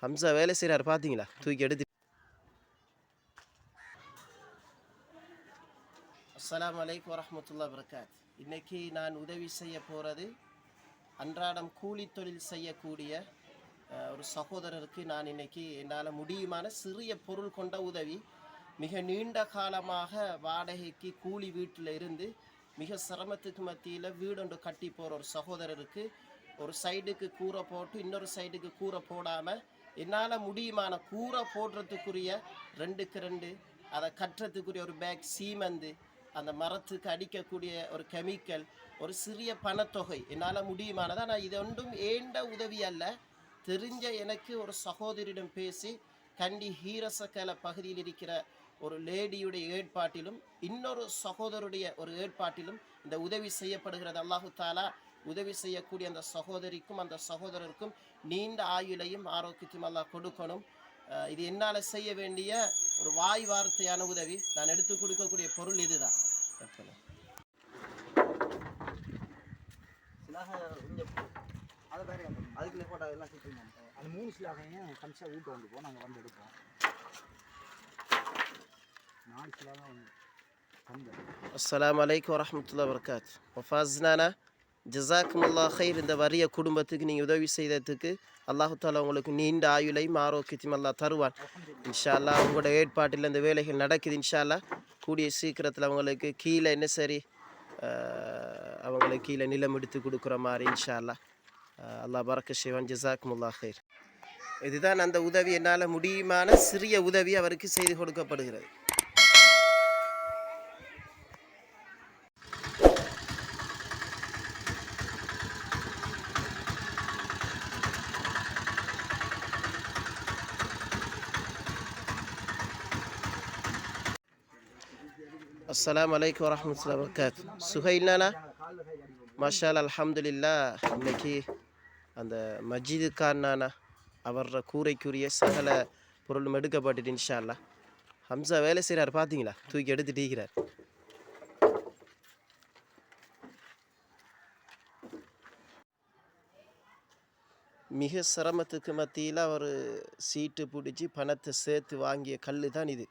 Hamza வேலை செய்கிறார் பார்த்தீங்களா? தூக்கி எடுத்து. அஸ்ஸலாமு அலைக்கும் வரஹ்மத்துல்லாஹி வபரகாத். இன்றைக்கி நான் உதவி செய்ய போகிறது அன்றாடம் கூலி தொழில் செய்யக்கூடிய ஒரு சகோதரருக்கு நான் இன்றைக்கி என்னால் முடியுமான சிறிய பொருள் கொண்ட உதவி. மிக நீண்ட காலமாக வாடகைக்கு கூலி வீட்டில் இருந்து மிக சிரமத்துக்கு மத்தியில் வீடொன்று கட்டி போகிற ஒரு சகோதரருக்கு ஒரு சைடுக்கு கூரை போட்டு இன்னொரு சைடுக்கு கூரை போடாமல் என்னால் முடியுமான கூரை போடுறதுக்குரிய 2க்கு 2 அதை கட்டுறதுக்குரிய ஒரு பேக் சீமந்து, அந்த மரத்துக்கு அடிக்கக்கூடிய ஒரு கெமிக்கல், ஒரு சிறிய பணத்தொகை என்னால் முடியுமானது. ஆனால் இது ஒன்றும் ஏண்ட உதவி அல்ல. தெரிஞ்ச எனக்கு ஒரு சகோதரியிடம் பேசி கண்டி ஹீரசக்கல பகுதியில் இருக்கிற ஒரு லேடியுடைய ஏற்பாட்டிலும் இன்னொரு சகோதரருடைய ஒரு ஏற்பாட்டிலும் இந்த உதவி செய்யப்படுகிறது. அல்லாஹு தாலா உதவி செய்யக்கூடிய அந்த சகோதரிக்கும் அந்த சகோதரருக்கும் நீண்ட ஆயுளையும் ஆரோக்கியத்தையும் அல்லாஹ் கொடுக்கணும். இது என்னால் செய்ய வேண்டிய ஒரு வாய் வார்த்தையான உதவி. நான் எடுத்து கொடுக்கக்கூடிய பொருள் இதுதான். அதுக்குள்ளே போட்டால் எல்லாம் சுற்றுவோம். அந்த 3 சிலாகையும் கம்சியாக ஊட்ட வந்துப்போம். நாங்கள் வந்து எடுப்போம். 4 சிலாக வந்து. அஸ்ஸலாமு அலைக்கும் வரஹ்மத்துல்லாஹி வபரகாத். வஃபாஸ்னானா ஜஸாக்குமுல்லாஹ் ஹைர். இந்த வறிய குடும்பத்துக்கு நீங்கள் உதவி செய்ததுக்கு அல்லாஹு தாலா உங்களுக்கு நீண்ட ஆயுளையும் ஆரோக்கியத்தையும் அல்லாஹ் தருவான். இன்ஷா அல்லாஹ் உங்களோட ஏற்பாட்டில் இந்த வேலைகள் நடக்குது. இன்ஷா அல்லாஹ் கூடிய சீக்கிரத்தில் அவங்களுக்கு கீழே என்ன சரி அவங்களுக்கு கீழே நிலம் எடுத்து கொடுக்குற மாதிரி இன்ஷா அல்லாஹ் அல்லாஹ் பரக்க செய்வான். ஜஸாக்குமுல்லாஹ் ஹைர். இதுதான் அந்த உதவி. என்னால் முடியுமான சிறிய உதவி அவருக்கு செய்து கொடுக்கப்படுகிறது. அஸ்ஸலாமு அலைக்கும் வரஹ்மத்துல்லாஹி வபரகாத். சுஹைல்னானா மாஷா அல்லாஹ் அல்ஹம்துலில்லாஹ். இன்னைக்கு அந்த மஜிது கான்னானா அவர கூரைக்குரிய சகல பொருளும் எடுக்கப்பட்டுட்டு இன்ஷா அல்லாஹ். ஹம்சா வேலை செய்கிறார் பார்த்தீங்களா? தூக்கி எடுத்துட்டு இருக்கிறார். மிக சிரமத்துக்கு மத்தியில் அவர் சீட்டு பிடிச்சி பணத்தை சேர்த்து வாங்கிய கல் தான் இது.